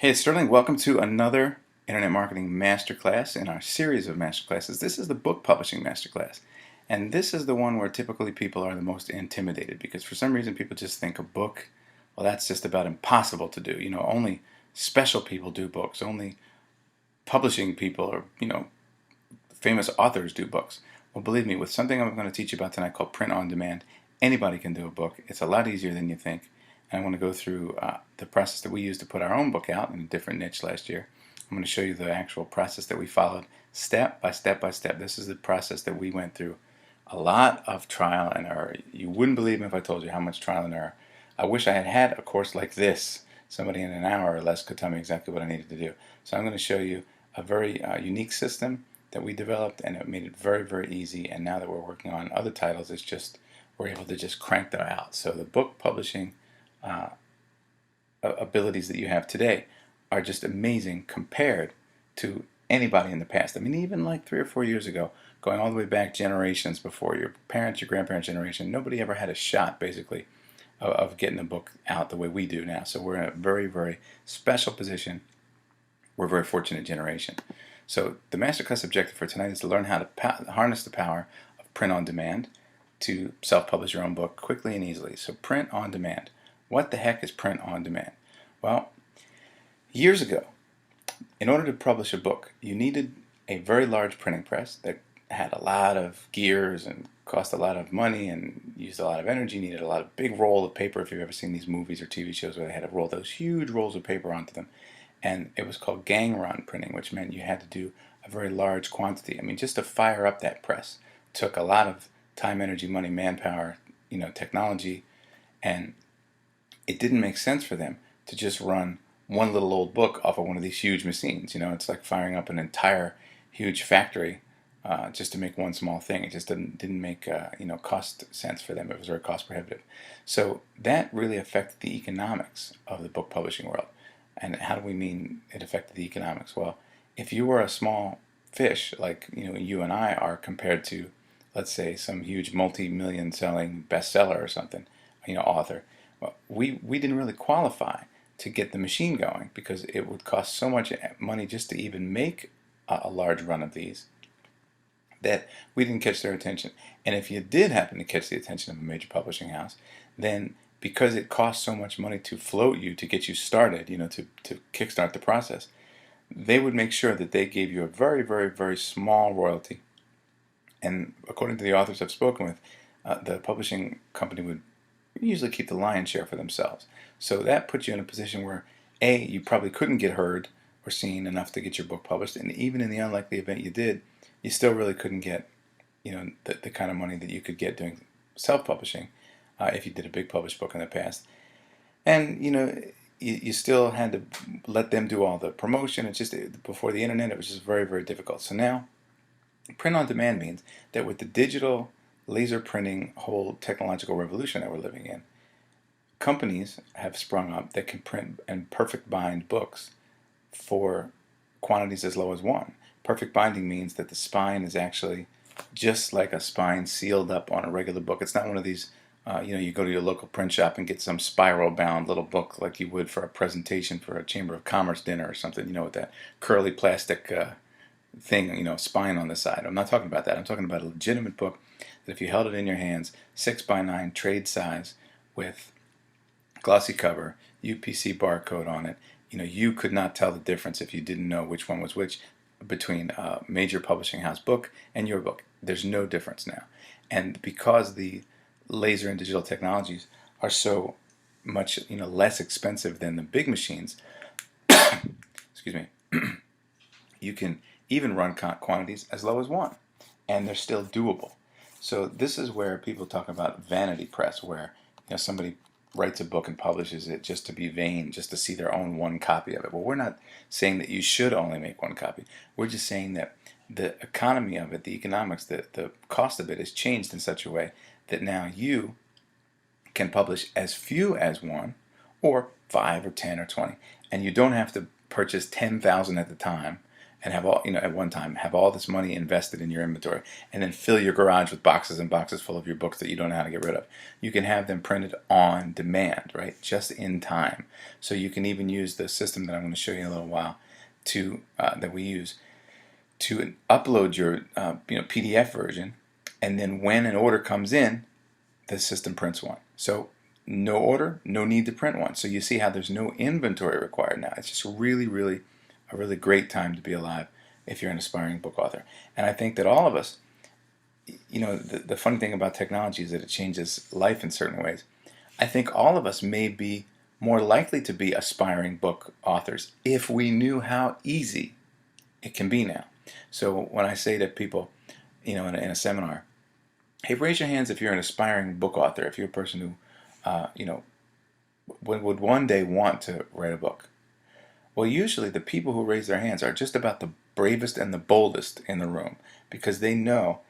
Hey, Sterling, welcome to another Internet Marketing Masterclass in our series of masterclasses. This is the book publishing masterclass. And this is the one where typically people are the most intimidated because for some reason people just think a book, well, that's just about impossible to do. Only special people do books. Only publishing people or, famous authors do books. Well, believe me, with something I'm going to teach you about tonight called print on demand, anybody can do a book. It's a lot easier than you think. And I want to go through the process that we used to put our own book out in a different niche last year. I'm going to show you the actual process that we followed step by step by step. This is the process that we went through. A lot of trial and error. You wouldn't believe me if I told you how much trial and error. I wish I had had a course like this. Somebody in an hour or less could tell me exactly what I needed to do. So I'm going to show you a very unique system that we developed, and it made it very, very easy. And now that we're working on other titles, it's just we're able to just crank them out. So the book publishing abilities that you have today are just amazing compared to anybody in the past. I mean, even like 3 or 4 years ago, going all the way back generations before your parents, your grandparents' generation, nobody ever had a shot, basically, of getting a book out the way we do now. So we're in a very, very special position. We're a very fortunate generation. So the masterclass objective for tonight is to learn how to harness the power of print on demand to self-publish your own book quickly and easily. So print on demand. What the heck is print on demand? Well, years ago, in order to publish a book, you needed a very large printing press that had a lot of gears and cost a lot of money and used a lot of energy, needed a lot of big roll of paper. If you've ever seen these movies or TV shows where they had to roll those huge rolls of paper onto them. And it was called gang run printing, which meant you had to do a very large quantity. I mean, just to fire up that press took a lot of time, energy, money, manpower, technology, and it didn't make sense for them to just run one little old book off of one of these huge machines. It's like firing up an entire huge factory just to make one small thing. It just didn't make cost sense for them. It was very cost prohibitive. So that really affected the economics of the book publishing world. And how do we mean it affected the economics? Well, if you were a small fish like you and I are compared to, let's say, some huge multi-million selling bestseller or something, author, well, we didn't really qualify to get the machine going because it would cost so much money just to even make a large run of these that we didn't catch their attention. And if you did happen to catch the attention of a major publishing house, then because it costs so much money to float you, to get you started, to kickstart the process, they would make sure that they gave you a very, very, very small royalty. And according to the authors I've spoken with, the publishing company would usually keep the lion's share for themselves. So that puts you in a position where, A, you probably couldn't get heard or seen enough to get your book published, and even in the unlikely event you did, you still really couldn't get, the kind of money that you could get doing self-publishing if you did a big published book in the past. And, you still had to let them do all the promotion. It's just, before the internet, it was just very, very difficult. So now, print on demand means that with the digital laser printing whole technological revolution that we're living in, companies have sprung up that can print and perfect bind books for quantities as low as one. Perfect binding means that the spine is actually just like a spine sealed up on a regular book. It's not one of these, you go to your local print shop and get some spiral bound little book like you would for a presentation for a Chamber of Commerce dinner or something, with that curly plastic thing, spine on the side. I'm not talking about that. I'm talking about a legitimate book that if you held it in your hands, 6x9 trade size with glossy cover, UPC barcode on it, you could not tell the difference if you didn't know which one was which between a major publishing house book and your book. There's no difference now. And because the laser and digital technologies are so much less expensive than the big machines, excuse me, you can even run quantities as low as one, and they're still doable. So this is where people talk about vanity press, where somebody writes a book and publishes it just to be vain, just to see their own one copy of it. Well, we're not saying that you should only make one copy. We're just saying that the economy of it, the economics, the cost of it has changed in such a way that now you can publish as few as one, or 5 or 10 or 20, and you don't have to purchase 10,000 at the time and have all, at one time, have all this money invested in your inventory, and then fill your garage with boxes and boxes full of your books that you don't know how to get rid of. You can have them printed on demand, right? Just in time. So you can even use the system that I'm going to show you in a little while that we use to upload your PDF version, and then when an order comes in, the system prints one. So no order, no need to print one. So you see how there's no inventory required now. It's just really, really a really great time to be alive if you're an aspiring book author. And I think that all of us, the funny thing about technology is that it changes life in certain ways. I think all of us may be more likely to be aspiring book authors if we knew how easy it can be now. So when I say to people, in a seminar, hey, raise your hands if you're an aspiring book author, if you're a person who, would one day want to write a book. Well, usually the people who raise their hands are just about the bravest and the boldest in the room, because they know,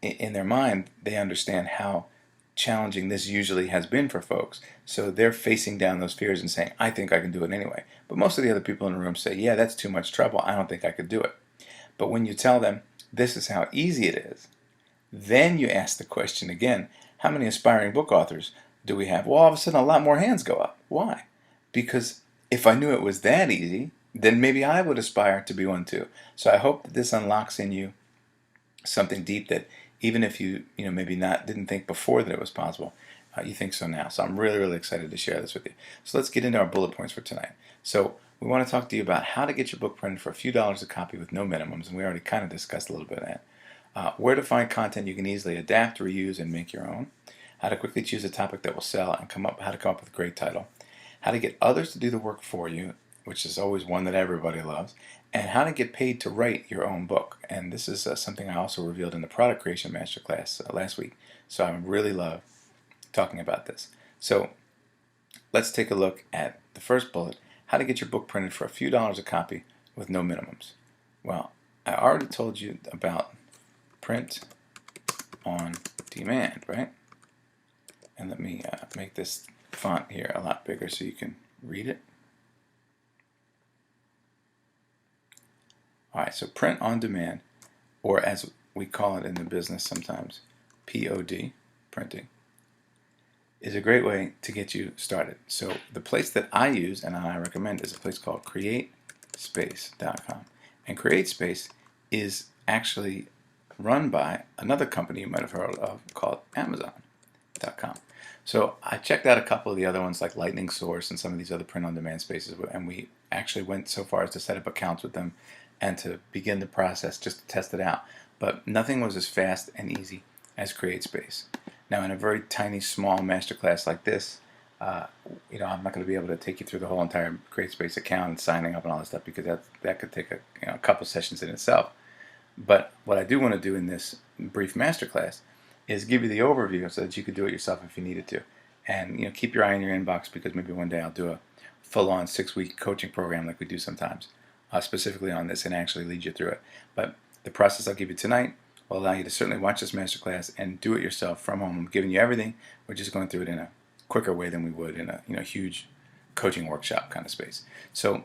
in their mind, they understand how challenging this usually has been for folks. So they're facing down those fears and saying, I think I can do it anyway. But most of the other people in the room say, yeah, that's too much trouble. I don't think I could do it. But when you tell them this is how easy it is, then you ask the question again, how many aspiring book authors do we have? Well, all of a sudden a lot more hands go up. Why? Because if I knew it was that easy, then maybe I would aspire to be one too. So I hope that this unlocks in you something deep that even if you maybe didn't think before that it was possible, you think so now. So I'm really, really excited to share this with you. So let's get into our bullet points for tonight. So we want to talk to you about how to get your book printed for a few dollars a copy with no minimums, and we already kind of discussed a little bit of that. Where to find content you can easily adapt, reuse, and make your own. How to quickly choose a topic that will sell and how to come up with a great title. How to get others to do the work for you, which is always one that everybody loves. And how to get paid to write your own book. And this is something I also revealed in the product creation masterclass last week. So I really love talking about this. So let's take a look at the first bullet, how to get your book printed for a few dollars a copy with no minimums. Well, I already told you about print on demand, right? And let me make this font here a lot bigger so you can read it. All right, so print on demand, or as we call it in the business sometimes, POD, printing, is a great way to get you started. So the place that I use and I recommend is a place called createspace.com. And CreateSpace is actually run by another company you might have heard of called Amazon.com. So I checked out a couple of the other ones like Lightning Source and some of these other print-on-demand spaces, and we actually went so far as to set up accounts with them and to begin the process just to test it out. But nothing was as fast and easy as CreateSpace. Now, in a very tiny, small masterclass like this, I'm not going to be able to take you through the whole entire CreateSpace account and signing up and all that stuff, because that could take a couple sessions in itself. But what I do want to do in this brief masterclass is give you the overview so that you could do it yourself if you needed to. And keep your eye on your inbox, because maybe one day I'll do a full-on 6-week coaching program like we do sometimes, specifically on this, and actually lead you through it. But the process I'll give you tonight will allow you to certainly watch this masterclass and do it yourself from home. I'm giving you everything. We're just going through it in a quicker way than we would in a huge coaching workshop kind of space. So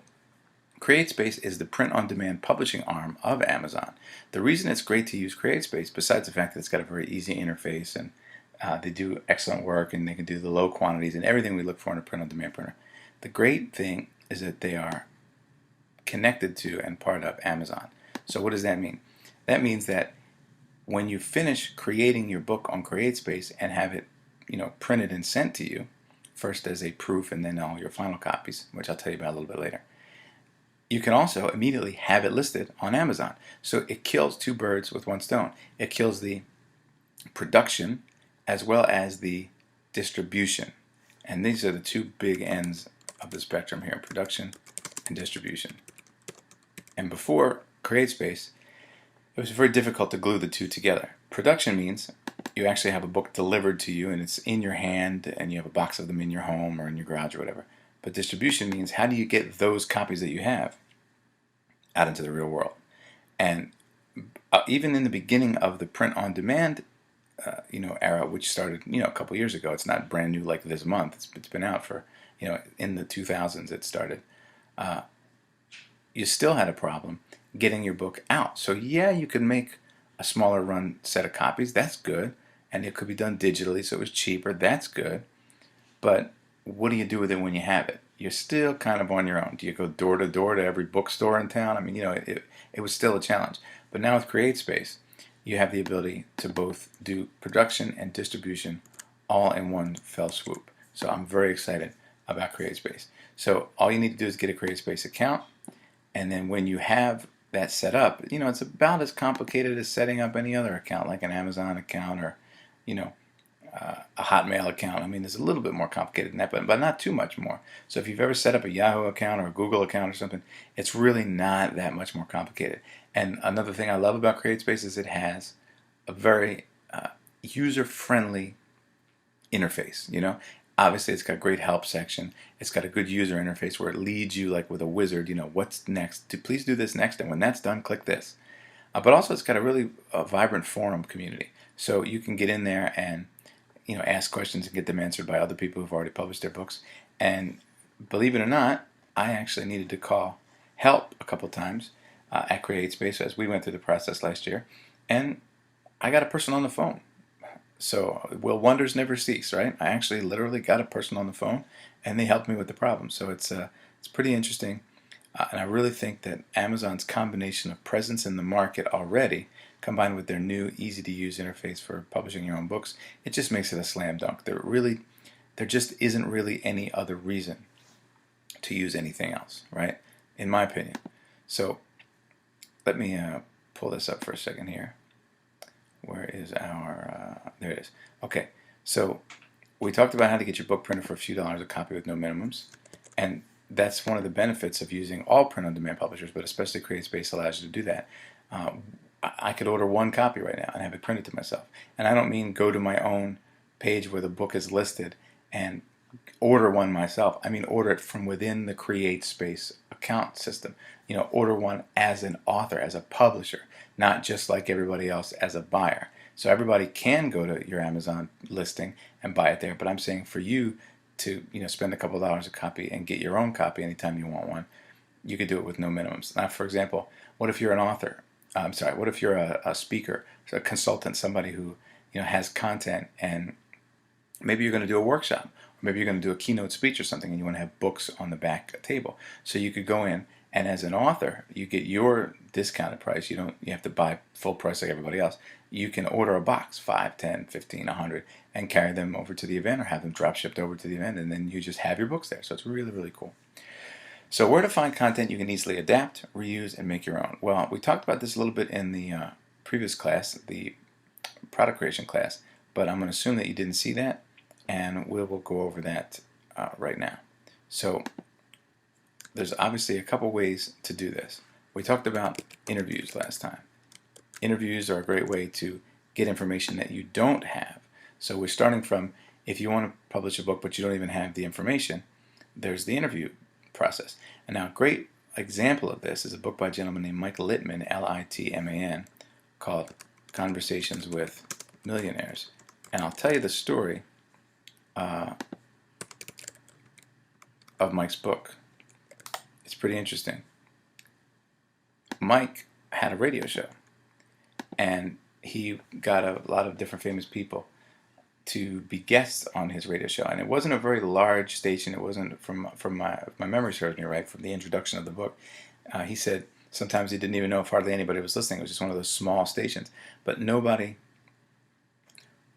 CreateSpace is the print-on-demand publishing arm of Amazon. The reason it's great to use CreateSpace, besides the fact that it's got a very easy interface and they do excellent work and they can do the low quantities and everything we look for in a print-on-demand printer, the great thing is that they are connected to and part of Amazon. So what does that mean? That means that when you finish creating your book on CreateSpace and have it printed and sent to you, first as a proof and then all your final copies, which I'll tell you about a little bit later, you can also immediately have it listed on Amazon. So it kills two birds with one stone. It kills the production as well as the distribution. And these are the two big ends of the spectrum here, production and distribution. And before CreateSpace, it was very difficult to glue the two together. Production means you actually have a book delivered to you and it's in your hand and you have a box of them in your home or in your garage or whatever. But distribution means how do you get those copies that you have out into the real world? And even in the beginning of the print-on-demand era, which started a couple years ago, it's not brand new like this month. It's been out for in the 2000s it started. You still had a problem getting your book out. So yeah, you could make a smaller run set of copies. That's good. And it could be done digitally, so it was cheaper. That's good. But what do you do with it when you have it? You're still kind of on your own. Do you go door to door to every bookstore in town? I mean, it was still a challenge. But now with CreateSpace, you have the ability to both do production and distribution all in one fell swoop. So I'm very excited about CreateSpace. So all you need to do is get a CreateSpace account, and then when you have that set up, it's about as complicated as setting up any other account, like an Amazon account or, you know, a Hotmail account. I mean, it's a little bit more complicated than that, but not too much more. So if you've ever set up a Yahoo account or a Google account or something, it's really not that much more complicated. And another thing I love about CreateSpace is it has a very user-friendly interface. Obviously it's got a great help section. It's got a good user interface where it leads you like with a wizard. What's next? Please do this next, and when that's done, click this. But also it's got a really vibrant forum community, so you can get in there and ask questions and get them answered by other people who've already published their books. And believe it or not, I actually needed to call help a couple times at CreateSpace as we went through the process last year, and I got a person on the phone. So, will wonders never cease, right? I actually literally got a person on the phone, and they helped me with the problem. So it's pretty interesting, and I really think that Amazon's combination of presence in the market already, combined with their new easy-to-use interface for publishing your own books, it just makes it a slam dunk. There just isn't really any other reason to use anything else, right? In my opinion. So let me pull this up for a second here. Where is our, there it is. Okay, so we talked about how to get your book printed for a few dollars a copy with no minimums, and that's one of the benefits of using all print-on-demand publishers, but especially CreateSpace allows you to do that. I could order one copy right now and have it printed to myself, and I don't mean go to my own page where the book is listed and order one myself. I mean order it from within the CreateSpace account system. Order one as an author, as a publisher, not just like everybody else as a buyer. So everybody can go to your Amazon listing and buy it there, but I'm saying for you to spend a couple dollars a copy and get your own copy anytime you want one, you could do it with no minimums. Now, for example, what if you're an author? What if you're a speaker, a consultant, somebody who has content, and maybe you're going to do a workshop, or maybe you're going to do a keynote speech or something, and you want to have books on the back table. So you could go in, and as an author, you get your discounted price. You have to buy full price like everybody else. You can order a box, 5, 10, 15, 100, and carry them over to the event or have them drop shipped over to the event, and then you just have your books there. So it's really, really cool. So where to find content you can easily adapt, reuse, and make your own? Well, we talked about this a little bit in the previous class, the product creation class, but I'm going to assume that you didn't see that, and we will go over that right now. So there's obviously a couple ways to do this. We talked about interviews last time. Interviews are a great way to get information that you don't have. So we're starting from, if you want to publish a book but you don't even have the information, there's the interview process. And now a great example of this is a book by a gentleman named Mike Littman, L-I-T-M-A-N, called Conversations with Millionaires. And I'll tell you the story of Mike's book. It's pretty interesting. Mike had a radio show, and he got a lot of different famous people to be guests on his radio show. And it wasn't a very large station. It wasn't, from my memory serves me right, from the introduction of the book. He said sometimes he didn't even know if hardly anybody was listening. It was just one of those small stations. But nobody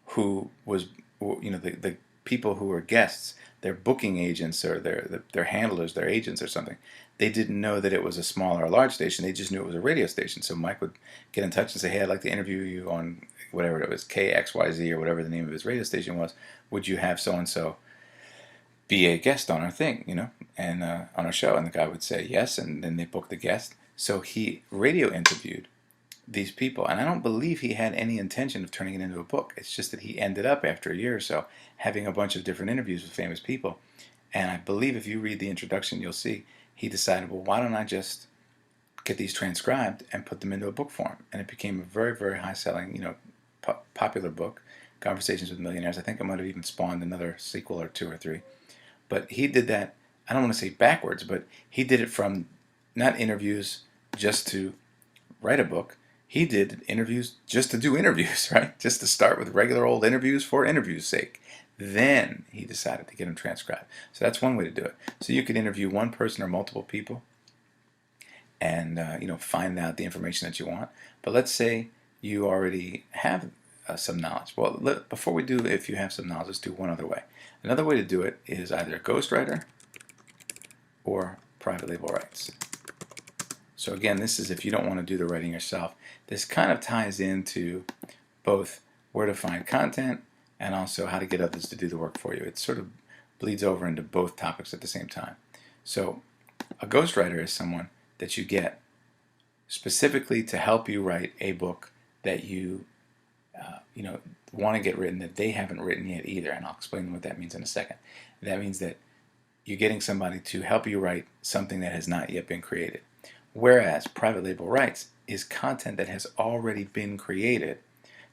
who was, the people who were guests, their booking agents or their handlers, their agents or something, they didn't know that it was a small or a large station. They just knew it was a radio station. So Mike would get in touch and say, hey, I'd like to interview you on whatever it was, KXYZ or whatever the name of his radio station was. Would you have so-and-so be a guest on our thing, and on our show? And the guy would say yes, and then they booked the guest. So he radio interviewed these people, and I don't believe he had any intention of turning it into a book. It's just that he ended up, after a year or so, having a bunch of different interviews with famous people. And I believe if you read the introduction, you'll see he decided, well, why don't I just get these transcribed and put them into a book form? And it became a very, very high-selling, popular book, Conversations with Millionaires. I think it might have even spawned another sequel or 2 or 3. But he did that, I don't want to say backwards, but he did it from not interviews just to write a book. He did interviews just to do interviews, right? Just to start with regular old interviews for interviews' sake. Then he decided to get them transcribed. So that's one way to do it. So you could interview one person or multiple people and find out the information that you want. But let's say you already have some knowledge. Well, before we do, if you have some knowledge, let's do one other way. Another way to do it is either a ghostwriter or private label rights. So again, this is if you don't want to do the writing yourself. This kind of ties into both where to find content and also how to get others to do the work for you. It sort of bleeds over into both topics at the same time. So a ghostwriter is someone that you get specifically to help you write a book that you want to get written that they haven't written yet either, and I'll explain what that means in a second. That means that you're getting somebody to help you write something that has not yet been created. Whereas private label rights is content that has already been created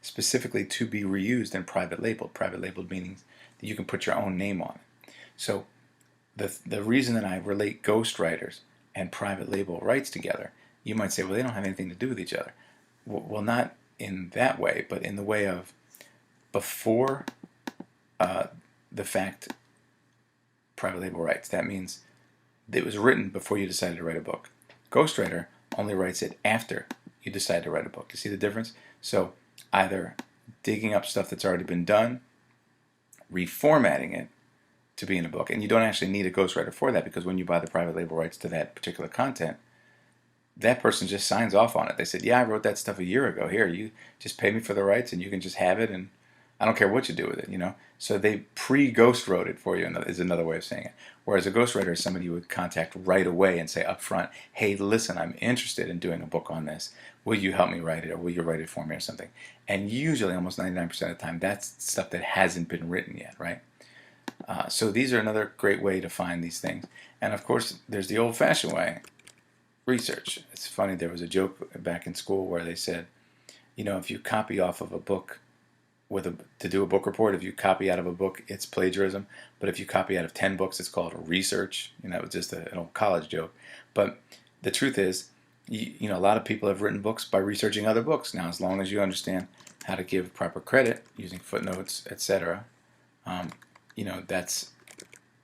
specifically to be reused in private label. Private label meaning that you can put your own name on it. So the reason that I relate ghostwriters and private label rights together, you might say, well, they don't have anything to do with each other. Well, not in that way, but in the way of before the fact private label rights. That means it was written before you decided to write a book. Ghostwriter only writes it after you decide to write a book. You see the difference? So either digging up stuff that's already been done, reformatting it to be in a book. And you don't actually need a ghostwriter for that, because when you buy the private label rights to that particular content, that person just signs off on it. They said, yeah, I wrote that stuff a year ago. Here, you just pay me for the rights and you can just have it, and I don't care what you do with it, So they pre-ghost wrote it for you, is another way of saying it. Whereas a ghostwriter is somebody you would contact right away and say up front, hey, listen, I'm interested in doing a book on this. Will you help me write it, or will you write it for me or something? And usually, almost 99% of the time, that's stuff that hasn't been written yet, right? So these are another great way to find these things. And of course, there's the old-fashioned way, research. It's funny, there was a joke back in school where they said, if you copy off of a book to do a book report, if you copy out of a book, it's plagiarism. But if you copy out of 10 books, it's called research. That was just an old college joke. But the truth is, a lot of people have written books by researching other books. Now, as long as you understand how to give proper credit using footnotes, etc., then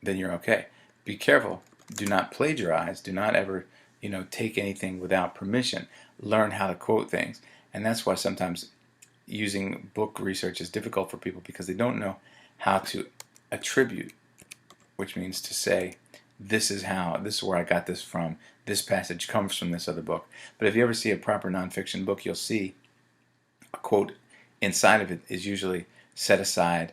you're okay. Be careful. Do not plagiarize. Do not ever, take anything without permission. Learn how to quote things. And that's why sometimes using book research is difficult for people, because they don't know how to attribute, which means to say, this is where I got this from. This passage comes from this other book. But if you ever see a proper nonfiction book, you'll see a quote inside of it is usually set aside,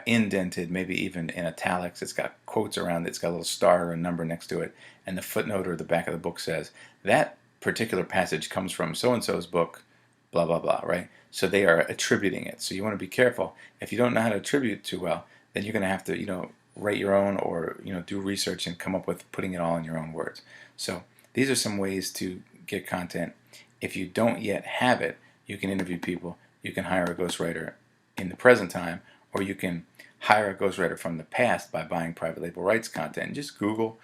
indented, maybe even in italics. It's got quotes around it. It's got a little star or a number next to it. And the footnote or the back of the book says, that particular passage comes from so-and-so's book, blah, blah, blah, right? So they are attributing it. So you want to be careful. If you don't know how to attribute too well, then you're going to have to, write your own, or, do research and come up with putting it all in your own words. So these are some ways to get content. If you don't yet have it, you can interview people. You can hire a ghostwriter in the present time, or you can hire a ghostwriter from the past by buying private label rights content. And just Google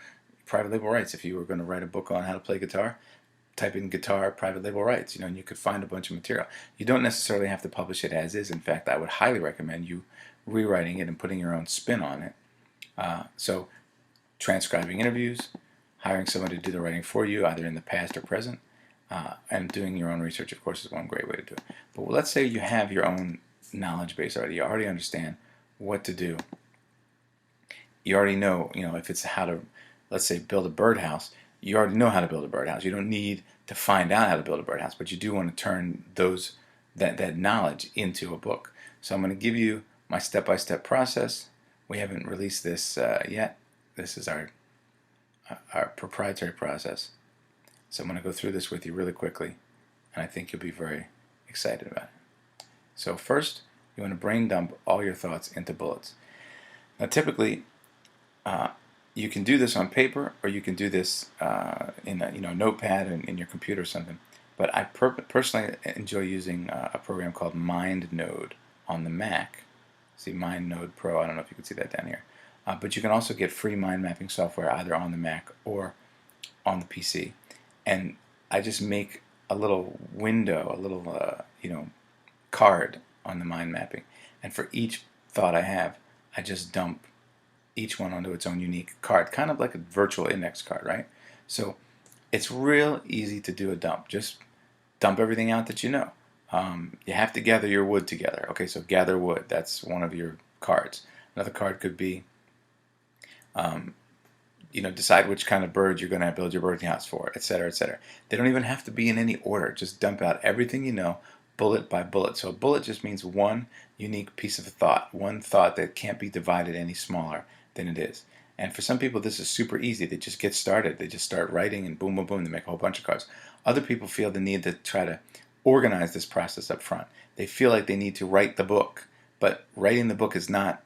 private label rights. If you were going to write a book on how to play guitar, type in guitar private label rights, and you could find a bunch of material. You don't necessarily have to publish it as is. In fact, I would highly recommend you rewriting it and putting your own spin on it. So transcribing interviews, hiring someone to do the writing for you, either in the past or present, and doing your own research, of course, is one great way to do it. But let's say you have your own knowledge base already. You already understand what to do. You already know, if it's how to, let's say, build a birdhouse. You already know how to build a birdhouse. You don't need to find out how to build a birdhouse, but you do want to turn that knowledge into a book. So I'm going to give you my step-by-step process. We haven't released this yet. This is our proprietary process. So I'm going to go through this with you really quickly, and I think you'll be very excited about it. So first, you want to brain dump all your thoughts into bullets. Now typically, you can do this on paper, or you can do this in a notepad in your computer or something. But I personally enjoy using a program called MindNode on the Mac. See MindNode Pro. I don't know if you can see that down here. But you can also get free mind mapping software either on the Mac or on the PC. And I just make a little window, a little card on the mind mapping, and for each thought I have, I just dump each one onto its own unique card, kind of like a virtual index card, right? So it's real easy to do a dump. Just dump everything out that you know. You have to gather your wood together. Okay, so gather wood. That's one of your cards. Another card could be, decide which kind of bird you're going to build your birding house for, etc., etc. They don't even have to be in any order. Just dump out everything you know, bullet by bullet. So a bullet just means one unique piece of thought, one thought that can't be divided any smaller than it is. And for some people, this is super easy. They just get started. They just start writing and boom, boom, boom. They make a whole bunch of cards. Other people feel the need to try to organize this process up front. They feel like they need to write the book, but writing the book is not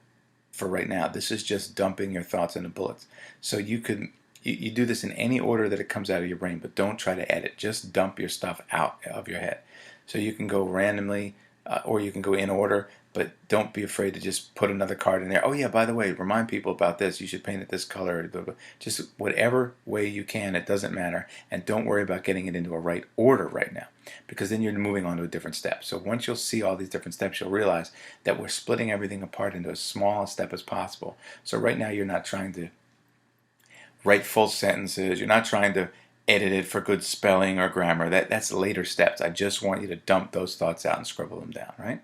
for right now. This is just dumping your thoughts into bullets. So you do this in any order that it comes out of your brain, but don't try to edit. Just dump your stuff out of your head. So you can go randomly, or you can go in order, but don't be afraid to just put another card in there. Oh yeah, by the way, remind people about this. You should paint it this color. Blah, blah. Just whatever way you can. It doesn't matter. And don't worry about getting it into a right order right now, because then you're moving on to a different step. So once you'll see all these different steps, you'll realize that we're splitting everything apart into as small a step as possible. So right now you're not trying to write full sentences. You're not trying to edit it for good spelling or grammar. That's later steps. I just want you to dump those thoughts out and scribble them down, right?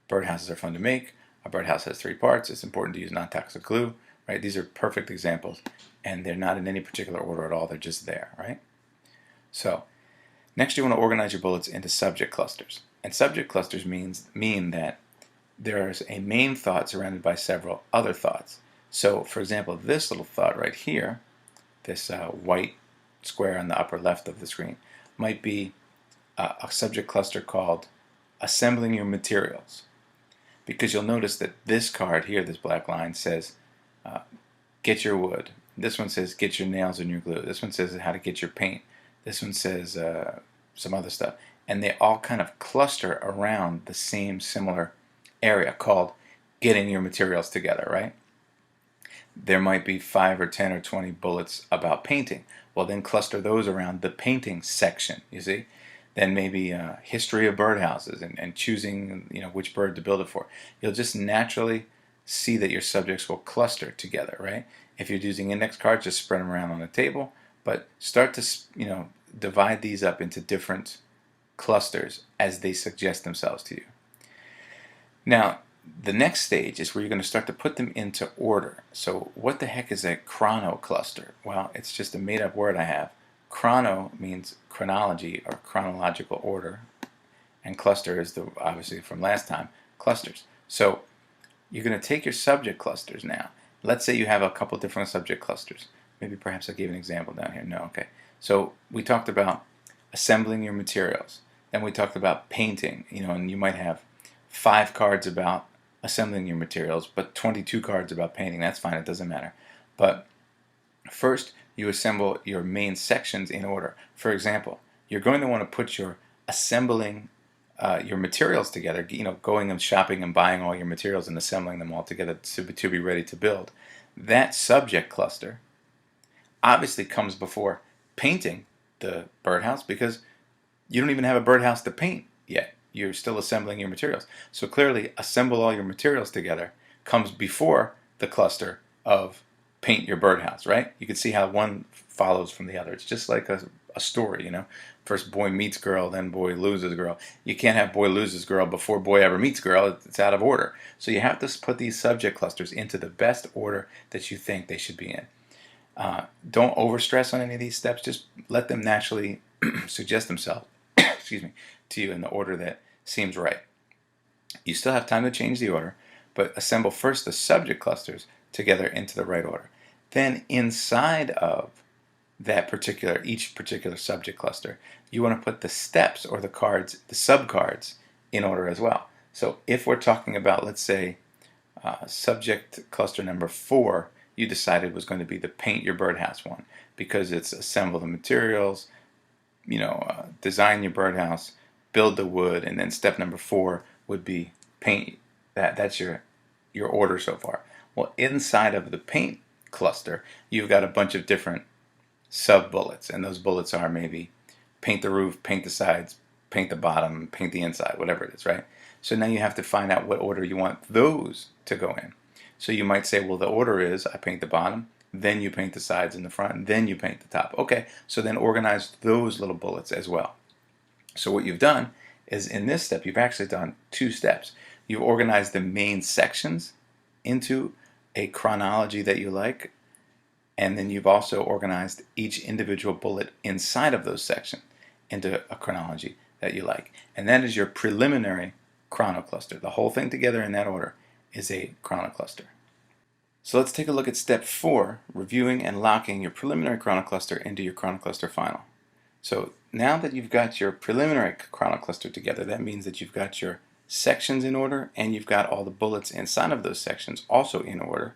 Birdhouses are fun to make. A birdhouse has 3 parts. It's important to use non-toxic glue, right? These are perfect examples, and they're not in any particular order at all. They're just there, right? So next you want to organize your bullets into subject clusters. And subject clusters mean that there's a main thought surrounded by several other thoughts. So for example, this little thought right here, this white square on the upper left of the screen, might be a subject cluster called assembling your materials. Because you'll notice that this card here, this black line, says get your wood. This one says get your nails and your glue. This one says how to get your paint. This one says some other stuff. And they all kind of cluster around the same similar area called getting your materials together, right? There might be 5 or 10 or 20 bullets about painting. Well, then cluster those around the painting section, you see? Then maybe history of birdhouses and choosing which bird to build it for. You'll just naturally see that your subjects will cluster together, right? If you're using index cards, just spread them around on the table, but start to divide these up into different clusters as they suggest themselves to you. Now, the next stage is where you're going to start to put them into order. So what the heck is a chrono cluster? Well, it's just a made-up word I have. Chrono means chronology or chronological order, and cluster is obviously from last time, clusters. So you're going to take your subject clusters now. Let's say you have a couple different subject clusters. Maybe perhaps I gave an example down here. No, okay. So we talked about assembling your materials. Then we talked about painting, and you might have 5 cards about assembling your materials, but 22 cards about painting. That's fine, it doesn't matter. But first, you assemble your main sections in order. For example, you're going to want to put your assembling your materials together, going and shopping and buying all your materials and assembling them all together to be ready to build. That subject cluster obviously comes before painting the birdhouse, because you don't even have a birdhouse to paint yet. You're still assembling your materials. So clearly, assemble all your materials together comes before the cluster of paint your birdhouse, right? You can see how one follows from the other. It's just like a story, First boy meets girl, then boy loses girl. You can't have boy loses girl before boy ever meets girl. It's out of order. So you have to put these subject clusters into the best order that you think they should be in. Don't overstress on any of these steps. Just let them naturally suggest themselves excuse me, to you in the order that seems right. You still have time to change the order, but assemble first the subject clusters together into the right order. Then inside of each particular subject cluster, you want to put the steps or the cards, the subcards, in order as well. So if we're talking about, let's say, subject cluster number 4, you decided was going to be the paint your birdhouse one, because it's assemble the materials, design your birdhouse, build the wood, and then step number 4 would be paint. That's your order so far. Well, inside of the paint cluster, you've got a bunch of different sub bullets, and those bullets are maybe paint the roof, paint the sides, paint the bottom, paint the inside, whatever it is, right? So now you have to find out what order you want those to go in. So you might say, well, the order is I paint the bottom, then you paint the sides and the front, and then you paint the top. Okay, so then organize those little bullets as well. So what you've done is in this step, you've actually done 2 steps. You've organized the main sections into a chronology that you like, and then you've also organized each individual bullet inside of those sections into a chronology that you like. And that is your preliminary chronocluster. The whole thing together in that order is a chronocluster. So let's take a look at step 4, reviewing and locking your preliminary chronocluster into your chronocluster final. So now that you've got your preliminary chronocluster together, that means that you've got your sections in order and you've got all the bullets inside of those sections also in order.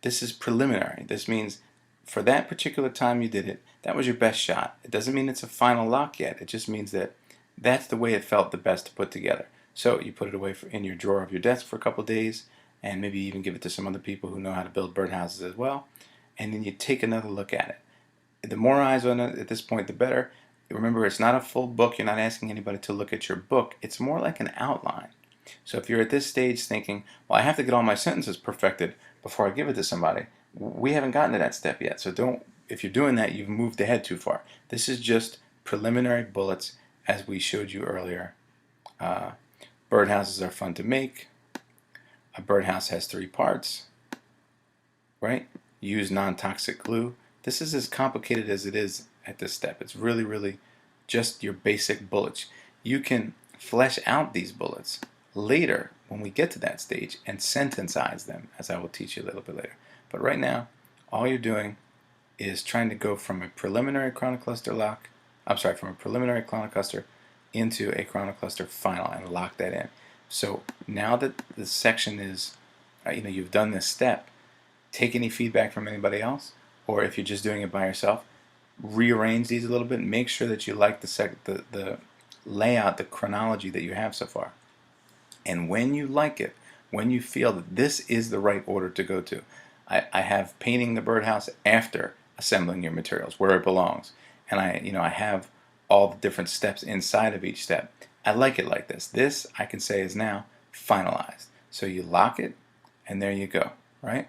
This is preliminary. This means for that particular time you did it, that was your best shot. It doesn't mean it's a final lock yet. It just means that that's the way it felt the best to put together. So you put it away in your drawer of your desk for a couple days, and maybe even give it to some other people who know how to build birdhouses as well, and then you take another look at it. The more eyes on it at this point, the better. Remember, it's not a full book. You're not asking anybody to look at your book. It's more like an outline. So if you're at this stage thinking, well, I have to get all my sentences perfected before I give it to somebody, we haven't gotten to that step yet. So don't, if you're doing that, you've moved ahead too far. This is just preliminary bullets as we showed you earlier. Birdhouses are fun to make. A birdhouse has 3 parts, right? Use non-toxic glue. This is as complicated as it is at this step. It's really, really just your basic bullets. You can flesh out these bullets later when we get to that stage and sententize them, as I will teach you a little bit later. But right now, all you're doing is trying to go from a preliminary chronocluster lock, from a preliminary chronocluster into a chronocluster final and lock that in. So now that the section is, you've done this step, take any feedback from anybody else, or if you're just doing it by yourself, rearrange these a little bit. Make sure that you like the layout, the chronology that you have so far. And when you like it, when you feel that this is the right order to go to, I have painting the birdhouse after assembling your materials where it belongs, and I have all the different steps inside of each step. I like it like this. This I can say is now finalized. So you lock it, and there you go, right?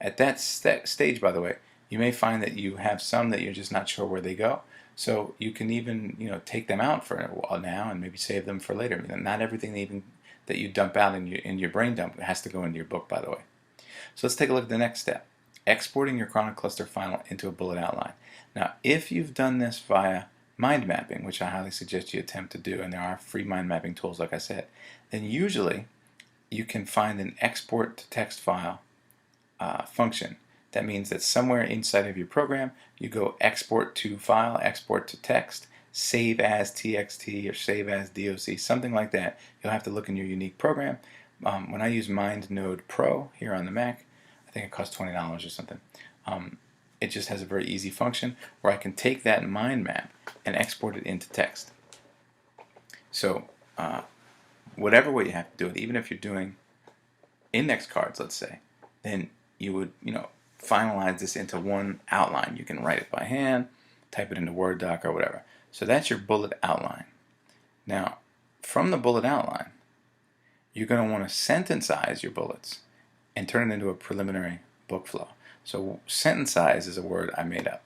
At that stage, by the way, you may find that you have some that you're just not sure where they go. So you can even take them out for a while now and maybe save them for later. Not everything even that you dump out in your brain dump has to go into your book, by the way. So let's take a look at the next step. Exporting your chronocluster final into a bullet outline. Now, if you've done this via mind mapping, which I highly suggest you attempt to do, and there are free mind mapping tools, like I said, then usually you can find an export to text file function. That means that somewhere inside of your program, you go export to file, export to text, save as txt or save as doc, something like that. You'll have to look in your unique program. When I use MindNode Pro here on the Mac, I think it costs $20 or something. It just has a very easy function where I can take that mind map and export it into text. So whatever way you have to do it, even if you're doing index cards, let's say, then you would finalize this into one outline. You can write it by hand, type it into Word doc or whatever. So that's your bullet outline. Now, from the bullet outline, you're going to want to sententize your bullets and turn it into a preliminary book flow. So sententize is a word I made up,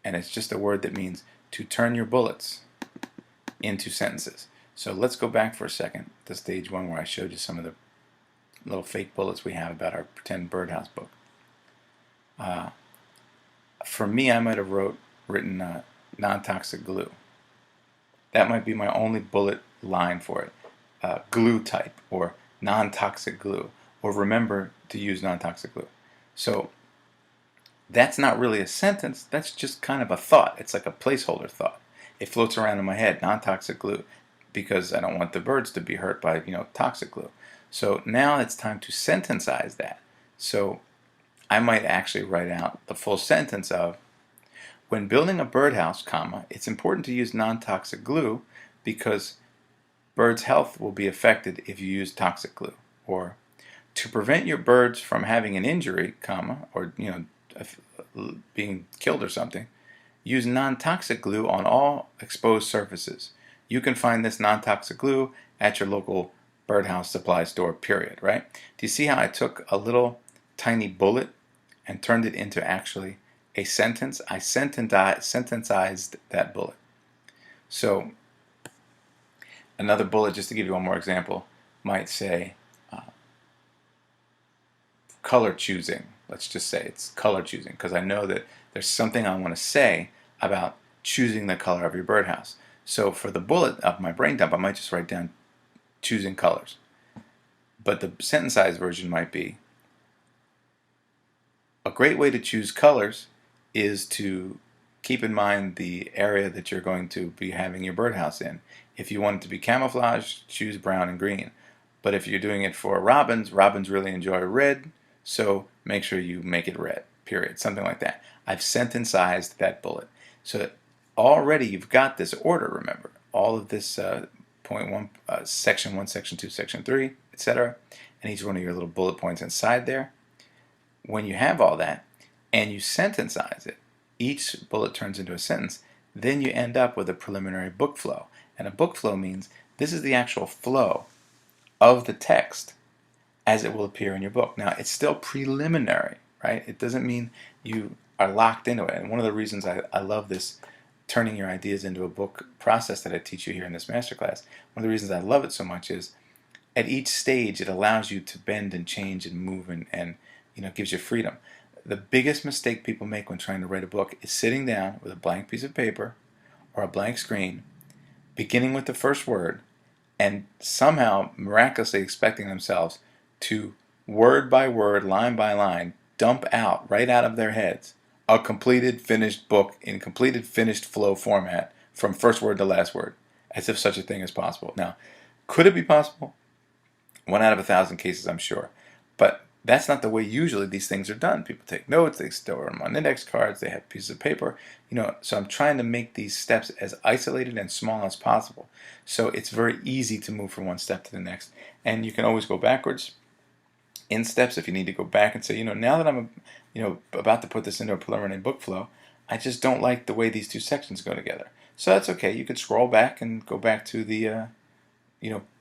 and it's just a word that means to turn your bullets into sentences. So let's go back for a second to stage 1 where I showed you some of the little fake bullets we have about our pretend birdhouse book. For me, I might have written non-toxic glue. That might be my only bullet line for it. Glue type, or non-toxic glue, or remember to use non-toxic glue. So that's not really a sentence, that's just kind of a thought. It's like a placeholder thought. It floats around in my head, non-toxic glue, because I don't want the birds to be hurt by toxic glue. So now it's time to sententize that. So I might actually write out the full sentence of, when building a birdhouse, it's important to use non-toxic glue because birds' health will be affected if you use toxic glue. Or, to prevent your birds from having an injury, or being killed or something, use non-toxic glue on all exposed surfaces. You can find this non-toxic glue at your local birdhouse supply store, period, right? Do you see how I took a little tiny bullet and turned it into actually a sentence? I sentencized that bullet. So another bullet, just to give you one more example, might say color choosing. Let's just say it's color choosing, because I know that there's something I want to say about choosing the color of your birdhouse. So for the bullet of my brain dump, I might just write down choosing colors. But the sentencized version might be, a great way to choose colors is to keep in mind the area that you're going to be having your birdhouse in. If you want it to be camouflage, choose brown and green. But if you're doing it for robins, robins really enjoy red, so make sure you make it red, period. Something like that. I've sentencized that bullet. So already you've got this order, remember. All of this point one, section 1, section 2, section 3, etc. And each one of your little bullet points inside there. When you have all that and you sentencize it, each bullet turns into a sentence, then you end up with a preliminary book flow. And a book flow means this is the actual flow of the text as it will appear in your book. Now, it's still preliminary, right? It doesn't mean you are locked into it. And one of the reasons I love this turning your ideas into a book process that I teach you here in this masterclass, one of the reasons I love it so much is at each stage it allows you to bend and change and move and gives you freedom. The biggest mistake people make when trying to write a book is sitting down with a blank piece of paper or a blank screen, beginning with the first word, and somehow miraculously expecting themselves to, word by word, line by line, dump out, right out of their heads, a completed, finished book in completed, finished flow format from first word to last word, as if such a thing is possible. Now, could it be possible? 1 out of 1,000 cases, I'm sure. But that's not the way usually these things are done. People take notes, they store them on index cards, they have pieces of paper. So I'm trying to make these steps as isolated and small as possible. So it's very easy to move from one step to the next. And you can always go backwards in steps if you need to go back and say, now that I'm about to put this into a preliminary book flow, I just don't like the way these two sections go together. So that's okay. You could scroll back and go back to the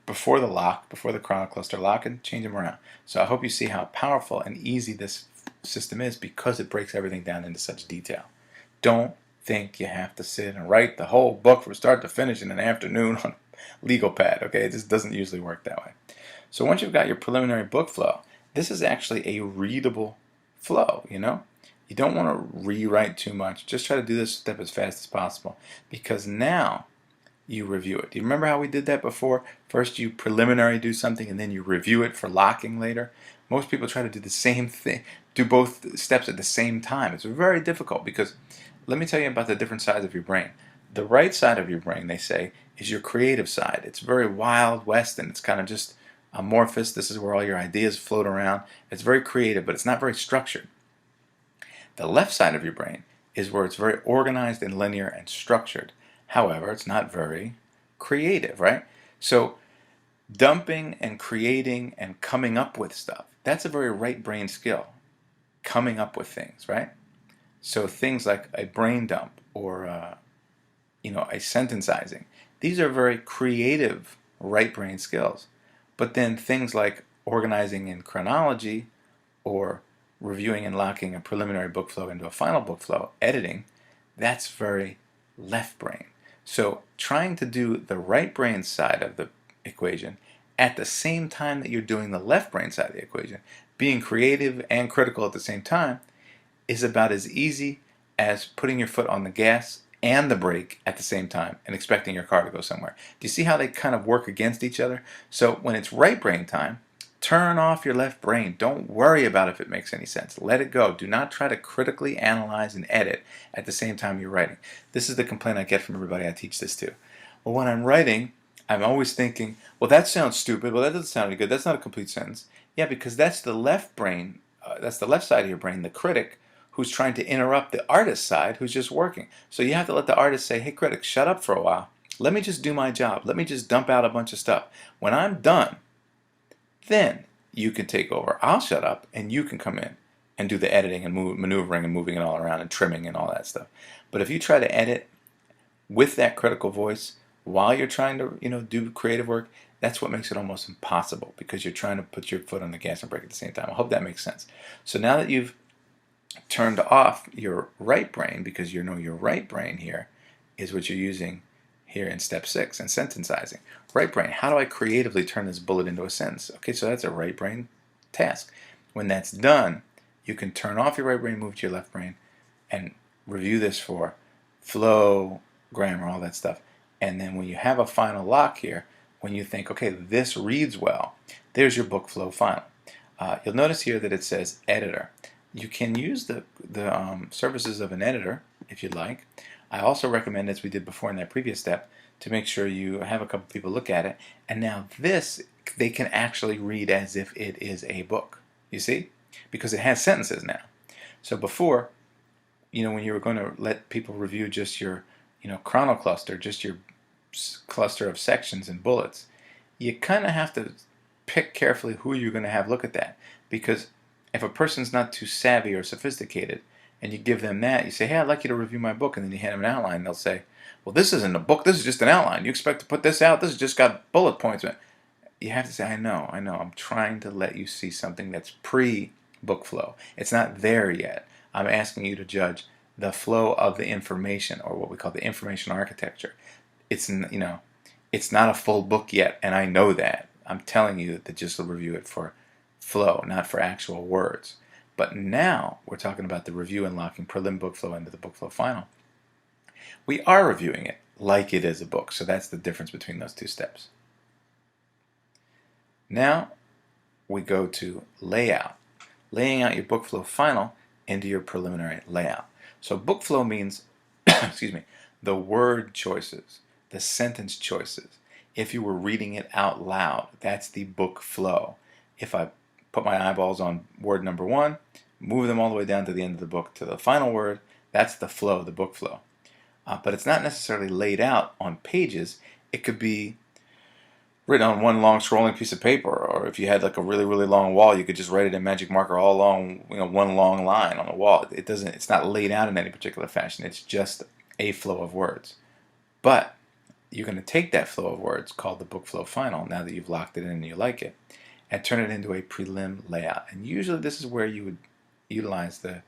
before the lock, before the chronocluster lock, and change them around. So I hope you see how powerful and easy this system is because it breaks everything down into such detail. Don't think you have to sit and write the whole book from start to finish in an afternoon on a legal pad, okay? It just doesn't usually work that way. So once you've got your preliminary book flow, this is actually a readable flow, You don't want to rewrite too much. Just try to do this step as fast as possible because now you review it. Do you remember how we did that before? First you preliminary do something and then you review it for locking later. Most people try to do the same thing, do both steps at the same time. It's very difficult because let me tell you about the different sides of your brain. The right side of your brain, they say, is your creative side. It's very wild west and it's kind of just amorphous. This is where all your ideas float around. It's very creative, but it's not very structured. The left side of your brain is where it's very organized and linear and structured. However, it's not very creative, right? So dumping and creating and coming up with stuff, that's a very right brain skill. Coming up with things, right? So things like a brain dump or a sentencizing, these are very creative right brain skills. But then things like organizing in chronology or reviewing and locking a preliminary book flow into a final book flow, editing, that's very left brain. So trying to do the right brain side of the equation at the same time that you're doing the left brain side of the equation, being creative and critical at the same time, is about as easy as putting your foot on the gas and the brake at the same time and expecting your car to go somewhere. Do you see how they kind of work against each other? So when it's right brain time, turn off your left brain. Don't worry about if it makes any sense. Let it go. Do not try to critically analyze and edit at the same time you're writing. This is the complaint I get from everybody I teach this to. Well, when I'm writing, I'm always thinking, well, that sounds stupid. Well, that doesn't sound any good. That's not a complete sentence. Yeah, because that's the left brain. That's the left side of your brain, the critic, who's trying to interrupt the artist side who's just working. So you have to let the artist say, hey, critic, shut up for a while. Let me just do my job. Let me just dump out a bunch of stuff. When I'm done, then you can take over. I'll shut up and you can come in and do the editing and maneuvering and moving it all around and trimming and all that stuff. But if you try to edit with that critical voice while you're trying to, do creative work, that's what makes it almost impossible, because you're trying to put your foot on the gas and brake at the same time. I hope that makes sense. So now that you've turned off your right brain, because you know your right brain here is what you're using here in step 6 in sentencizing. Right brain, how do I creatively turn this bullet into a sentence? Okay, so that's a right brain task. When that's done, you can turn off your right brain, move to your left brain, and review this for flow, grammar, all that stuff. And then when you have a final lock here, when you think, okay, this reads well, there's your book flow final. You'll notice here that it says editor. You can use the services of an editor if you'd like. I also recommend, as we did before in that previous step, to make sure you have a couple people look at it. And now this, they can actually read as if it is a book. You see? Because it has sentences now. So before, when you were going to let people review just your, chronocluster, just your cluster of sections and bullets, you kind of have to pick carefully who you're going to have look at that. Because if a person's not too savvy or sophisticated, and you give them that, you say, hey, I'd like you to review my book, and then you hand them an outline, they'll say, well, this isn't a book, this is just an outline. You expect to put this out? This has just got bullet points. You have to say, I know, I'm trying to let you see something that's pre-book flow. It's not there yet. I'm asking you to judge the flow of the information, or what we call the information architecture. It's not a full book yet, and I know that. I'm telling you to just review it for flow, not for actual words. But now we're talking about the review and locking prelim book flow into the book flow final. We are reviewing it like it is a book, so that's the difference between those two steps. Now we go to layout, laying out your book flow final into your preliminary layout. So book flow means, excuse me, the word choices, the sentence choices. If you were reading it out loud, that's the book flow. If I put my eyeballs on word number 1, move them all the way down to the end of the book to the final word, that's the flow, the book flow. But it's not necessarily laid out on pages. It could be written on one long scrolling piece of paper, or if you had like a really, really long wall, you could just write it in magic marker all along, one long line on the wall. It's not laid out in any particular fashion. It's just a flow of words. But you're going to take that flow of words, called the book flow final, now that you've locked it in and you like it, and turn it into a prelim layout. And usually this is where you would utilize the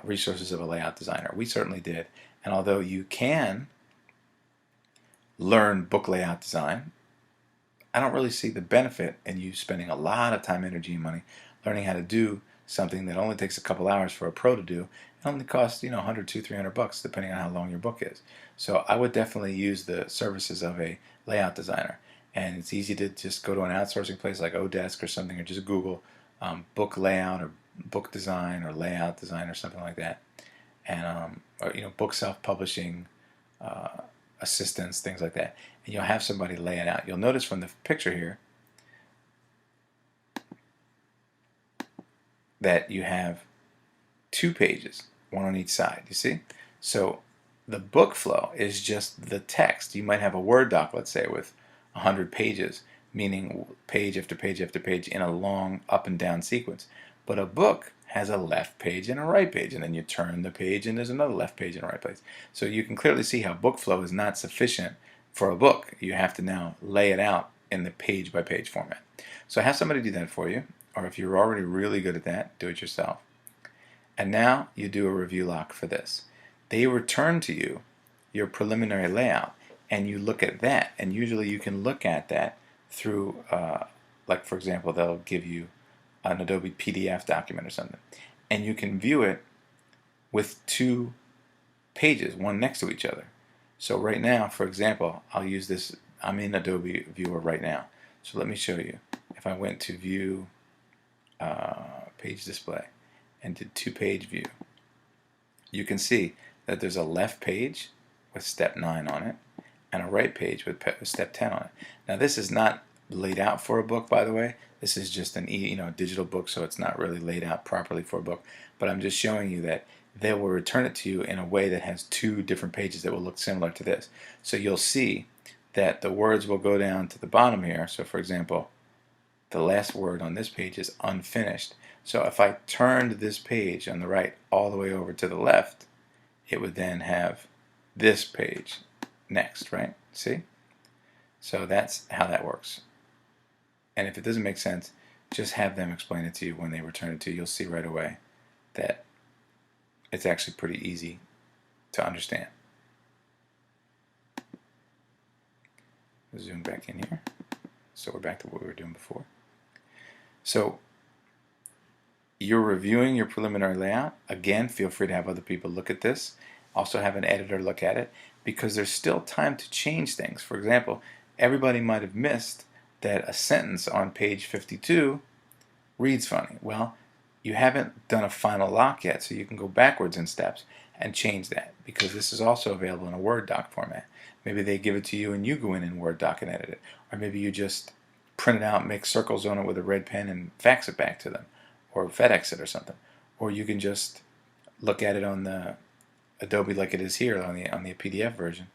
resources of a layout designer. We certainly did. And although you can learn book layout design, I don't really see the benefit in you spending a lot of time, energy, and money learning how to do something that only takes a couple hours for a pro to do. It only costs, $100, $200, $300, depending on how long your book is. So I would definitely use the services of a layout designer. And it's easy to just go to an outsourcing place like Odesk or something, or just Google book layout or book design or layout design or something like that. And or book self-publishing assistance, things like that. And you'll have somebody lay it out. You'll notice from the picture here that you have 2 pages, one on each side, you see? So the book flow is just the text. You might have a Word doc, let's say, with 100 pages, meaning page after page after page in a long up and down sequence. But a book has a left page and a right page, and then you turn the page and there's another left page and a right page. So you can clearly see how book flow is not sufficient for a book. You have to now lay it out in the page by page format. So have somebody do that for you, or if you're already really good at that, do it yourself. And now you do a review lock for this. They return to you your preliminary layout, and you look at that, and usually you can look at that through, like for example, they'll give you an Adobe PDF document or something, and you can view it with 2 pages, one next to each other. So right now, for example, I'll use this. I'm in Adobe Viewer right now, so let me show you. If I went to View, Page Display, and did 2-page view, you can see that there's a left page with step 9 on it, and a right page with step 10 on it. Now this is not laid out for a book, by the way. This is just an digital book, so it's not really laid out properly for a book. But I'm just showing you that they will return it to you in a way that has 2 different pages that will look similar to this. So you'll see that the words will go down to the bottom here. So for example, the last word on this page is unfinished. So if I turned this page on the right all the way over to the left, it would then have this page next, right? See? So that's how that works. And if it doesn't make sense, just have them explain it to you when they return it to you. You'll see right away that it's actually pretty easy to understand. Zoom back in here. So we're back to what we were doing before. So you're reviewing your preliminary layout. Again, feel free to have other people look at this. Also have an editor look at it, because there's still time to change things. For example, everybody might have missed that a sentence on page 52 reads funny. Well, you haven't done a final lock yet, so you can go backwards in steps and change that, because this is also available in a Word doc format. Maybe they give it to you and you go in Word doc and edit it. Or maybe you just print it out, make circles on it with a red pen and fax it back to them, or FedEx it or something. Or you can just look at it on the Adobe like it is here on the PDF version,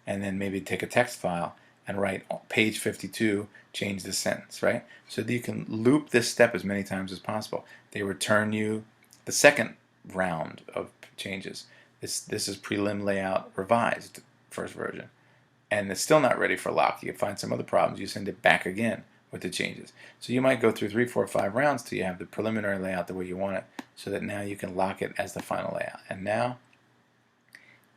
and then maybe take a text file and write page 52, change the sentence, right? So that you can loop this step as many times as possible. They return you the second round of changes. This is prelim layout revised, first version. And it's still not ready for lock. You find some other problems, you send it back again with the changes. So you might go through 3, 4, 5 rounds till you have the preliminary layout the way you want it, so that now you can lock it as the final layout. And now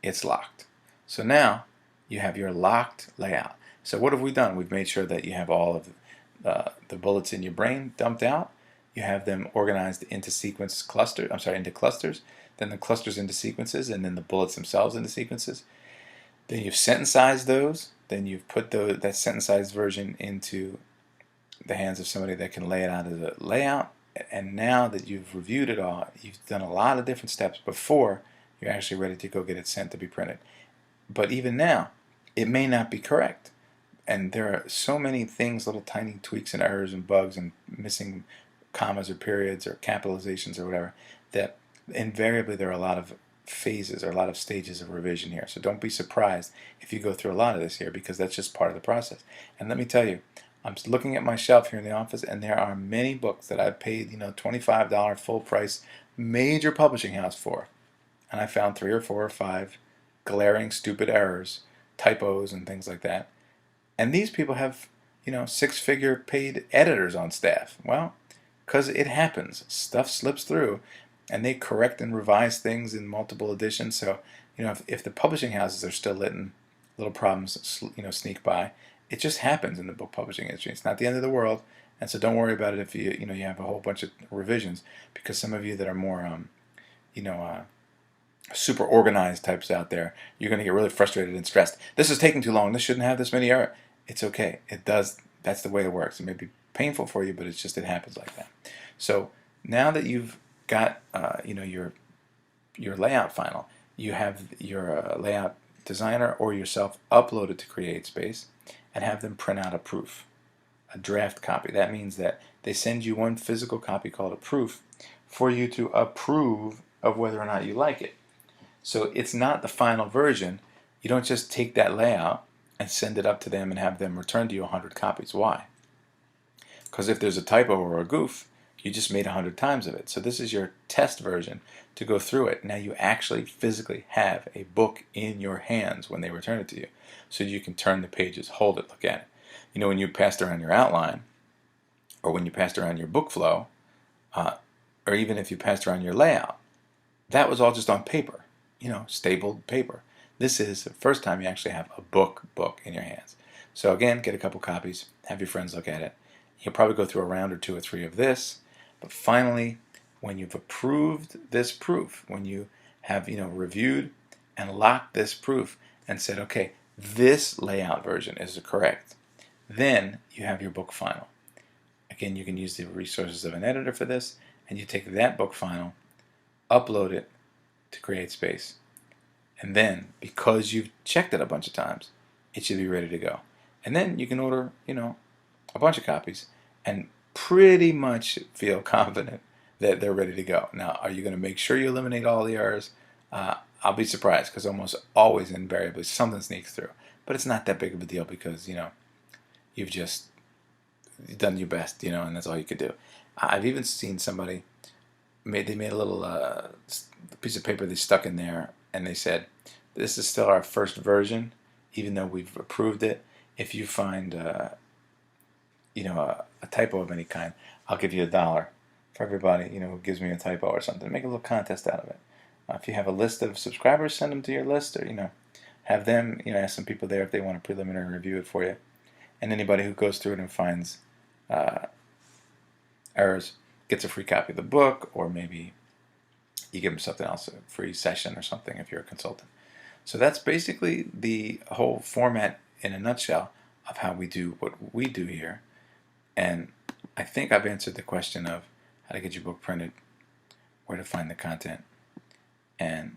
it's locked. So now you have your locked layout. So what have we done? We've made sure that you have all of the bullets in your brain dumped out. You have them organized into into clusters, then the clusters into sequences, and then the bullets themselves into sequences. Then you've sentencized those. Then you've put that sentencized version into the hands of somebody that can lay it out as a layout. And now that you've reviewed it all, you've done a lot of different steps before you're actually ready to go get it sent to be printed. But even now, it may not be correct. And there are so many things, little tiny tweaks and errors and bugs and missing commas or periods or capitalizations or whatever, that invariably there are a lot of phases or a lot of stages of revision here. So don't be surprised if you go through a lot of this here, because that's just part of the process. And let me tell you, I'm looking at my shelf here in the office, and there are many books that I've paid, $25 full price major publishing house for, and I found 3 or 4 or 5 glaring stupid errors, typos and things like that. And these people have, 6-figure paid editors on staff. Well, because it happens. Stuff slips through, and they correct and revise things in multiple editions. So, if the publishing houses are still letting little problems, sneak by, it just happens in the book publishing industry. It's not the end of the world, and so don't worry about it if you have a whole bunch of revisions, because some of you that are more, super organized types out there, you're going to get really frustrated and stressed. This is taking too long. This shouldn't have this many errors. It's okay. It does. That's the way it works. It may be painful for you, but it happens like that. So now that you've got your layout final, you have your layout designer or yourself upload it to CreateSpace and have them print out a proof, a draft copy. That means that they send you one physical copy called a proof for you to approve of whether or not you like it. So it's not the final version. You don't just take that layout and send it up to them and have them return to you 100 copies. Why? Because if there's a typo or a goof, you just made 100 times of it. So this is your test version to go through it. Now you actually physically have a book in your hands when they return it to you, so you can turn the pages, hold it, look at it. When you passed around your outline, or when you passed around your book flow, or even if you passed around your layout, that was all just on paper, stapled paper. This is the first time you actually have a book in your hands. So again, get a couple copies, have your friends look at it. You'll probably go through a round or 2 or 3 of this, but finally, when you've approved this proof, when you have reviewed and locked this proof and said, okay, this layout version is correct, then you have your book final. Again, you can use the resources of an editor for this, and you take that book final, upload it to CreateSpace, and then, because you've checked it a bunch of times, it should be ready to go. And then you can order, a bunch of copies and pretty much feel confident that they're ready to go. Now, are you going to make sure you eliminate all the errors? I'll be surprised, because almost always, invariably, something sneaks through. But it's not that big of a deal, because, you've just you've done your best, and that's all you could do. I've even seen somebody they made a little piece of paper they stuck in there, and they said, "This is still our first version, even though we've approved it. If you find a typo of any kind, I'll give you $1 for everybody who gives me a typo or something. Make a little contest out of it. If you have a list of subscribers, send them to your list, or have them ask some people there if they want to preliminary review it for you. And anybody who goes through it and finds errors gets a free copy of the book, or maybe you give them something else, a free session or something if you're a consultant. So that's basically the whole format in a nutshell of how we do what we do here. And I think I've answered the question of how to get your book printed, where to find the content, and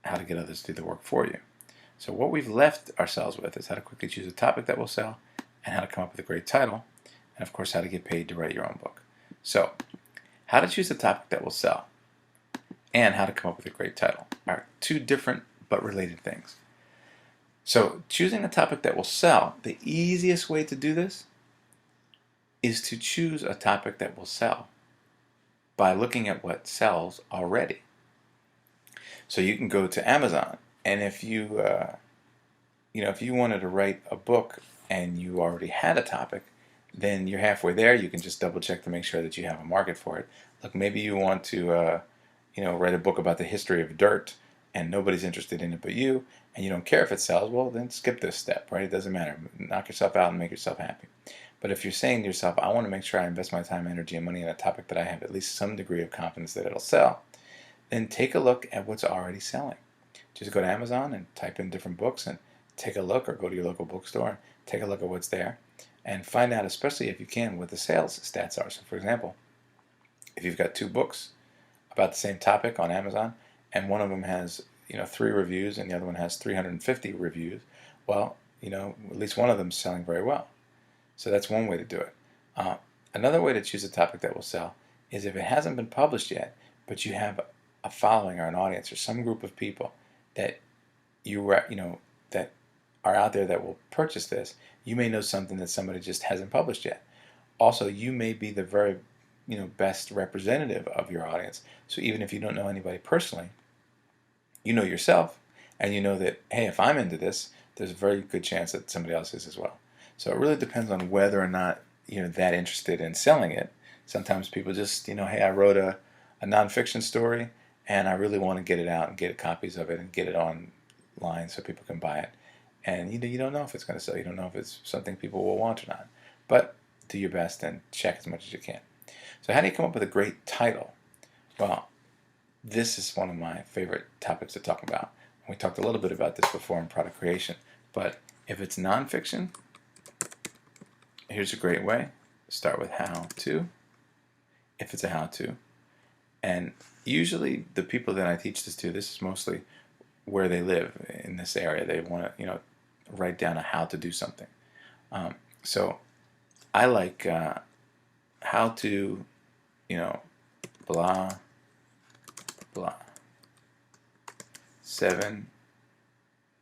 how to get others to do the work for you. So what we've left ourselves with is how to quickly choose a topic that will sell, and how to come up with a great title, and of course how to get paid to write your own book. So how to choose a topic that will sell and how to come up with a great title are two different but related things. So choosing a topic that will sell, the easiest way to do this is to choose a topic that will sell by looking at what sells already. So you can go to Amazon, and if you wanted to write a book and you already had a topic, then you're halfway there. You can just double check to make sure that you have a market for it. Look, maybe you want to write a book about the history of dirt, and nobody's interested in it but you, and you don't care if it sells. Well, then skip this step, right? It doesn't matter. Knock yourself out and make yourself happy. But if you're saying to yourself, I want to make sure I invest my time, energy, and money in a topic that I have at least some degree of confidence that it'll sell, then take a look at what's already selling. Just go to Amazon and type in different books and take a look, or go to your local bookstore and take a look at what's there, and find out, especially if you can, what the sales stats are. So for example, if you've got 2 books about the same topic on Amazon, and one of them has 3 reviews and the other one has 350 reviews, well, at least one of them is selling very well. So that's one way to do it. Another way to choose a topic that will sell is if it hasn't been published yet, but you have a following or an audience or some group of people that that are out there that will purchase this. You may know something that somebody just hasn't published yet. Also, you may be the very best representative of your audience. So even if you don't know anybody personally, you know yourself, and you know that, hey, if I'm into this, there's a very good chance that somebody else is as well. So it really depends on whether or not you're that interested in selling it. Sometimes people just, hey, I wrote a nonfiction story, and I really want to get it out and get copies of it and get it online so people can buy it. And you don't know if it's going to sell. You don't know if it's something people will want or not. But do your best and check as much as you can. So how do you come up with a great title? Well, this is one of my favorite topics to talk about. We talked a little bit about this before in product creation. But if it's nonfiction, here's a great way. Start with how to, if it's a how to. And usually the people that I teach this to, this is mostly where they live in this area. They want to, write down a how to do something. So I like how to, blah, blah. 7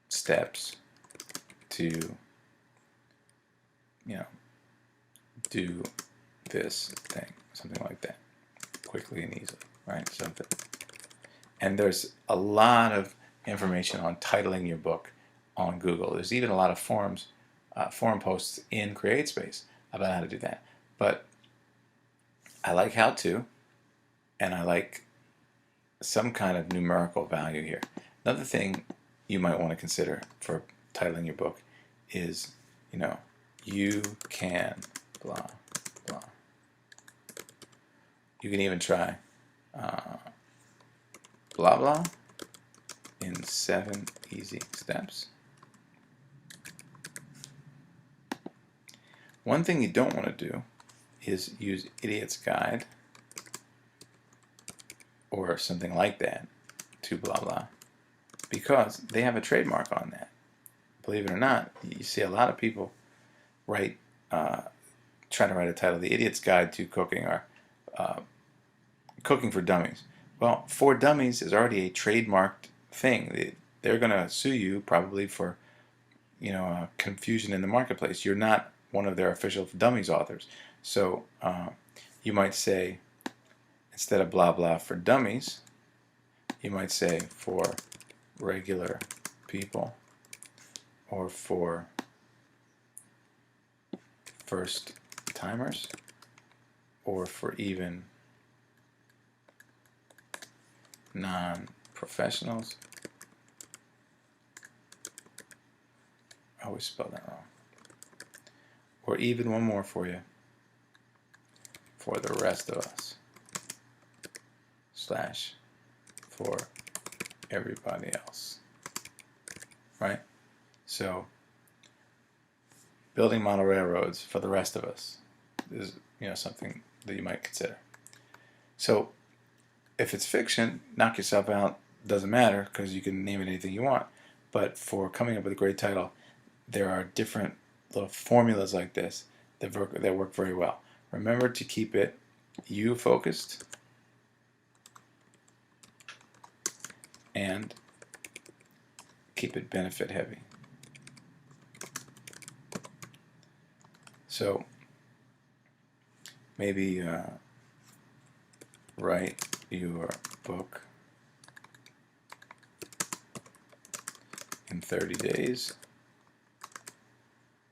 steps to, do this thing, something like that, quickly and easily, right? Something. And there's a lot of information on titling your book on Google. There's even a lot of forum posts in CreateSpace about how to do that. But I like how to, and I like some kind of numerical value here. Another thing you might want to consider for titling your book is, you can blah, blah. You can even try blah, blah in 7 easy steps. One thing you don't want to do is use Idiot's Guide or something like that to blah, blah, because they have a trademark on that. Believe it or not, you see a lot of people try to write a title, The Idiot's Guide to Cooking, or Cooking for Dummies. Well, for Dummies is already a trademarked thing. They're going to sue you probably for, confusion in the marketplace. You're not one of their official dummies authors. So you might say, instead of blah blah for dummies, you might say for regular people, or for first timers, or for even non-professionals. I always spell that wrong. Or even one more for you, for the rest of us, slash for everybody else, right? So building model railroads for the rest of us is, something that you might consider. So if it's fiction, knock yourself out. Doesn't matter, because you can name it anything you want. But for coming up with a great title, there are different little formulas like this that work very well. Remember to keep it you focused and keep it benefit heavy. So maybe write your book in 30 days,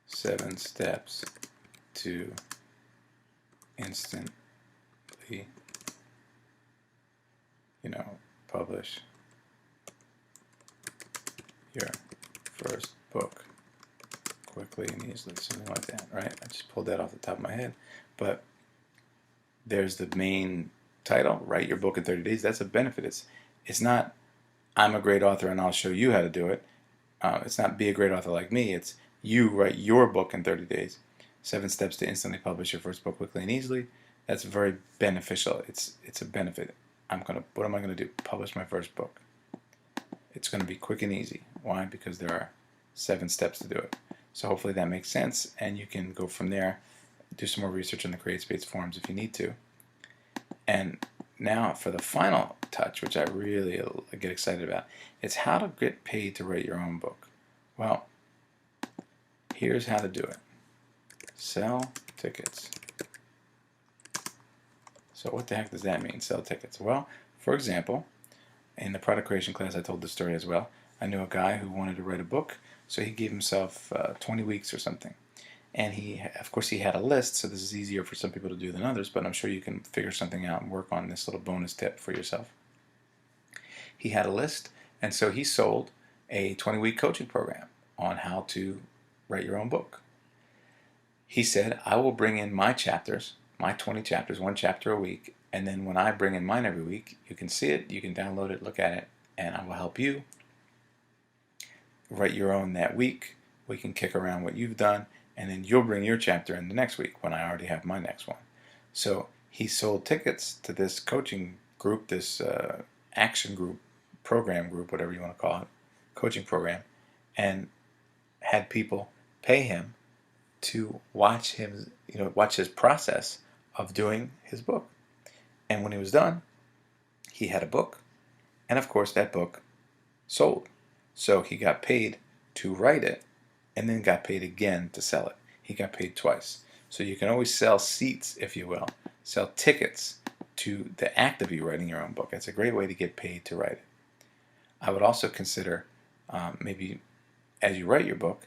7 steps to instantly, publish your first book quickly and easily, something like that, right? I just pulled that off the top of my head, but there's the main title, write your book in 30 days. That's a benefit. It's not, I'm a great author and I'll show you how to do it. It's not be a great author like me. It's you write your book in 30 days. 7 steps to instantly publish your first book quickly and easily. That's very beneficial. It's a benefit. What am I gonna do? Publish my first book. It's gonna be quick and easy. Why? Because there are 7 steps to do it. So hopefully that makes sense, and you can go from there. Do some more research on the CreateSpace forums if you need to. And now for the final touch, which I really get excited about, it's how to get paid to write your own book. Well, here's how to do it. Sell tickets. So what the heck does that mean, sell tickets? Well, for example, in the product creation class I told this story as well. I knew a guy who wanted to write a book, so he gave himself 20 weeks or something. And of course he had a list, so this is easier for some people to do than others, but I'm sure you can figure something out and work on this little bonus tip for yourself. He had a list, and so he sold a 20-week coaching program on how to write your own book. He said, I will bring in my chapters, my 20 chapters, 1 chapter a week, and then when I bring in mine every week, you can see it, you can download it, look at it, and I will help you write your own that week. We can kick around what you've done, and then you'll bring your chapter in the next week when I already have my next one. So he sold tickets to this coaching group, this action group, program group, whatever you want to call it, coaching program, and had people pay him to watch him, watch his process of doing his book. And when he was done, he had a book, and of course that book sold. So he got paid to write it, and then got paid again to sell it. He got paid twice. So you can always sell seats, if you will, sell tickets to the act of you writing your own book. That's a great way to get paid to write it. I would also consider, maybe as you write your book,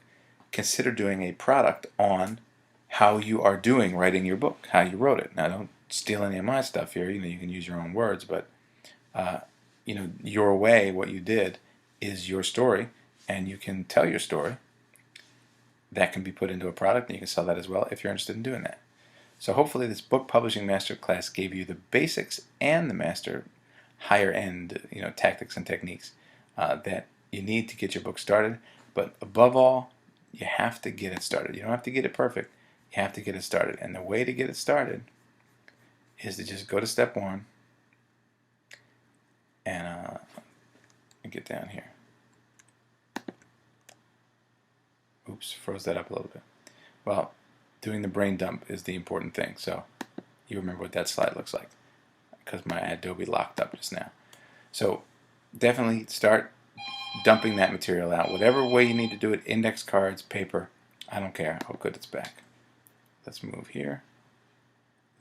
consider doing a product on how you are doing writing your book, how you wrote it. Now, don't steal any of my stuff here. You can use your own words, but your way, what you did, is your story, and you can tell your story. That can be put into a product, and you can sell that as well if you're interested in doing that. So hopefully this book publishing masterclass gave you the basics and the higher end tactics and techniques that you need to get your book started. But above all, you have to get it started. You don't have to get it perfect. You have to get it started. And the way to get it started is to just go to step 1 and get down here. Oops, froze that up a little bit. Well, doing the brain dump is the important thing. So you remember what that slide looks like, because my Adobe locked up just now. So definitely start dumping that material out. Whatever way you need to do it, index cards, paper, I don't care. Oh, good, it's back. Let's move here.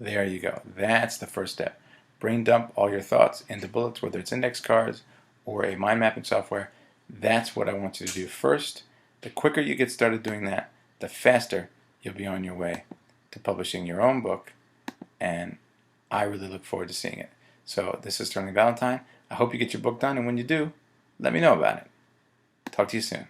There you go. That's the first step. Brain dump all your thoughts into bullets, whether it's index cards or a mind mapping software. That's what I want you to do first. The quicker you get started doing that, the faster you'll be on your way to publishing your own book, and I really look forward to seeing it. So this is Sterling Valentine. I hope you get your book done, and when you do, let me know about it. Talk to you soon.